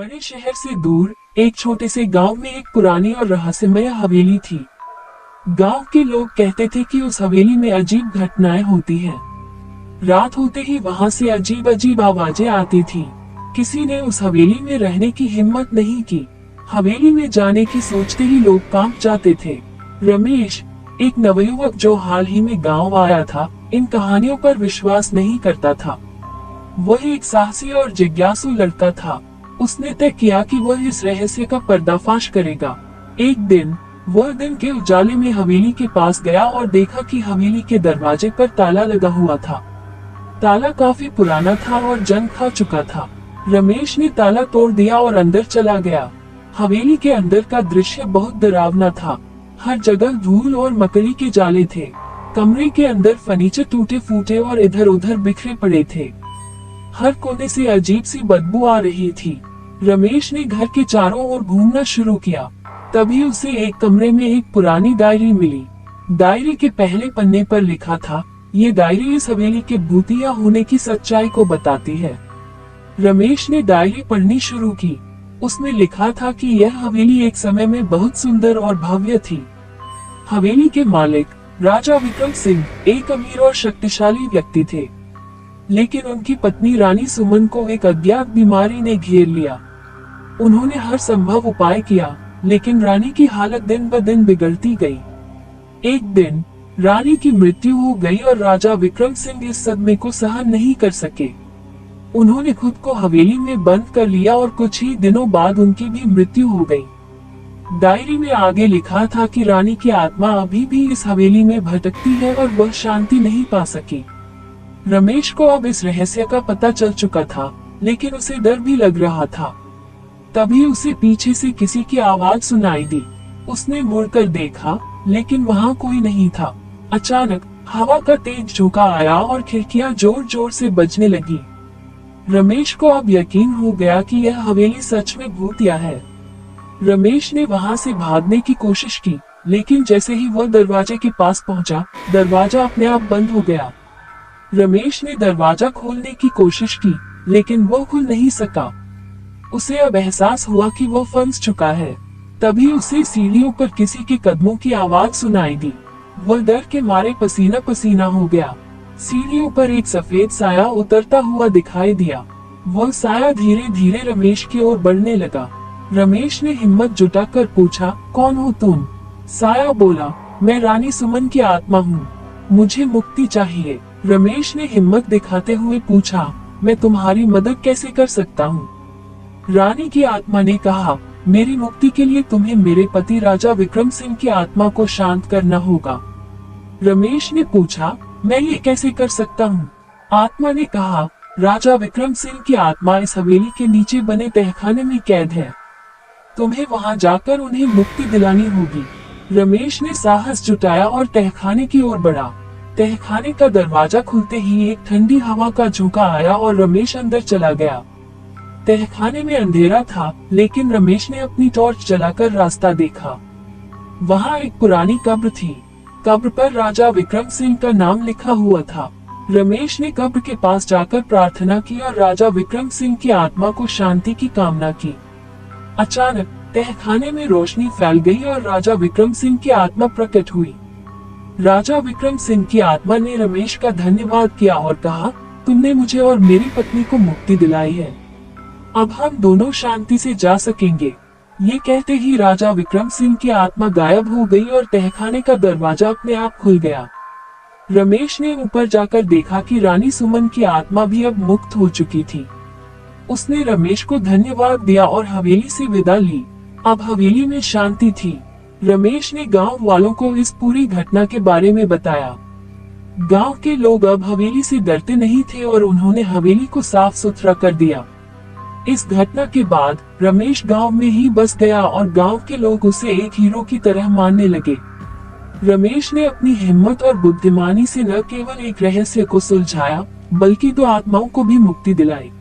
बड़े शहर से दूर एक छोटे से गांव में एक पुरानी और रहस्यमय हवेली थी। गांव के लोग कहते थे कि उस हवेली में अजीब घटनाएं होती हैं। रात होते ही वहां से अजीब अजीब आवाजें आती थी। किसी ने उस हवेली में रहने की हिम्मत नहीं की। हवेली में जाने की सोचते ही लोग कांप जाते थे। रमेश, एक नवयुवक जो हाल ही में गांव आया था, इन कहानियों पर विश्वास नहीं करता था। वह एक साहसी और जिज्ञासु लड़का था। उसने तय किया कि वह इस रहस्य का पर्दाफाश करेगा। एक दिन वह दिन के उजाले में हवेली के पास गया और देखा कि हवेली के दरवाजे पर ताला लगा हुआ था। ताला काफी पुराना था और जंग खा चुका था। रमेश ने ताला तोड़ दिया और अंदर चला गया। हवेली के अंदर का दृश्य बहुत डरावना था। हर जगह धूल और मकड़ी के जाले थे। कमरे के अंदर फर्नीचर टूटे फूटे और इधर उधर बिखरे पड़े थे। हर कोने से अजीब सी बदबू आ रही थी। रमेश ने घर के चारों ओर घूमना शुरू किया। तभी उसे एक कमरे में एक पुरानी डायरी मिली। डायरी के पहले पन्ने पर लिखा था, ये डायरी इस हवेली के भूतिया होने की सच्चाई को बताती है। रमेश ने डायरी पढ़नी शुरू की। उसमें लिखा था कि यह हवेली एक समय में बहुत सुंदर और भव्य थी। हवेली के मालिक राजा विक्रम सिंह एक अमीर और शक्तिशाली व्यक्ति थे, लेकिन उनकी पत्नी रानी सुमन को एक अज्ञात बीमारी ने घेर लिया। उन्होंने हर संभव उपाय किया, लेकिन रानी की हालत दिन ब दिन बिगड़ती गई। एक दिन रानी की मृत्यु हो गई और राजा विक्रम सिंह इस सदमे को सहन नहीं कर सके। उन्होंने खुद को हवेली में बंद कर लिया और कुछ ही दिनों बाद उनकी भी मृत्यु हो गई। डायरी में आगे लिखा था कि रानी की आत्मा अभी भी इस हवेली में भटकती है और वह शांति नहीं पा सकी। रमेश को अब इस रहस्य का पता चल चुका था, लेकिन उसे डर भी लग रहा था। तभी उसे पीछे से किसी की आवाज सुनाई दी। उसने मुड़कर देखा, लेकिन वहां कोई नहीं था। अचानक हवा का तेज झोंका आया और खिड़कियां जोर जोर से बजने लगी। रमेश को अब यकीन हो गया कि यह हवेली सच में भूतिया है। रमेश ने वहां से भागने की कोशिश की, लेकिन जैसे ही वह दरवाजे के पास पहुंचा, दरवाजा अपने आप बंद हो गया। रमेश ने दरवाजा खोलने की कोशिश की, लेकिन वो खुल नहीं सका। उसे अब एहसास हुआ कि वो फंस चुका है। तभी उसे सीढ़ियों पर किसी के कदमों की आवाज सुनाई दी। वह डर के मारे पसीना पसीना हो गया। सीढ़ियों पर एक सफेद साया उतरता हुआ दिखाई दिया। वह साया धीरे धीरे रमेश की ओर बढ़ने लगा। रमेश ने हिम्मत जुटाकर पूछा, कौन हो तुम? साया बोला, मैं रानी सुमन की आत्मा हूँ, मुझे मुक्ति चाहिए। रमेश ने हिम्मत दिखाते हुए पूछा, मैं तुम्हारी मदद कैसे कर सकता हूँ? रानी की आत्मा ने कहा, मेरी मुक्ति के लिए तुम्हें मेरे पति राजा विक्रम सिंह की आत्मा को शांत करना होगा। रमेश ने पूछा, मैं ये कैसे कर सकता हूँ? आत्मा ने कहा, राजा विक्रम सिंह की आत्मा इस हवेली के नीचे बने तहखाने में कैद है। तुम्हें वहाँ जाकर उन्हें मुक्ति दिलानी होगी। रमेश ने साहस जुटाया और तहखाने की ओर बढ़ा। तहखाने का दरवाजा खुलते ही एक ठंडी हवा का झोंका आया और रमेश अंदर चला गया। तहखाने में अंधेरा था, लेकिन रमेश ने अपनी टॉर्च जलाकर रास्ता देखा। वहाँ एक पुरानी कब्र थी। कब्र पर राजा विक्रम सिंह का नाम लिखा हुआ था। रमेश ने कब्र के पास जाकर प्रार्थना की और राजा विक्रम सिंह की आत्मा को शांति की कामना की। अचानक तहखाने में रोशनी फैल गई और राजा विक्रम सिंह की आत्मा प्रकट हुई। राजा विक्रम सिंह की आत्मा ने रमेश का धन्यवाद किया और कहा, तुमने मुझे और मेरी पत्नी को मुक्ति दिलाई है। अब हम दोनों शांति से जा सकेंगे। ये कहते ही राजा विक्रम सिंह की आत्मा गायब हो गई और तहखाने का दरवाजा अपने आप खुल गया। रमेश ने ऊपर जाकर देखा कि रानी सुमन की आत्मा भी अब मुक्त हो चुकी थी। उसने रमेश को धन्यवाद दिया और हवेली से विदा ली। अब हवेली में शांति थी। रमेश ने गांव वालों को इस पूरी घटना के बारे में बताया। गांव के लोग अब हवेली से डरते नहीं थे और उन्होंने हवेली को साफ सुथरा कर दिया। इस घटना के बाद रमेश गांव में ही बस गया और गांव के लोग उसे एक हीरो की तरह मानने लगे। रमेश ने अपनी हिम्मत और बुद्धिमानी से न केवल एक रहस्य को सुलझाया, बल्कि दो आत्माओं को भी मुक्ति दिलाई।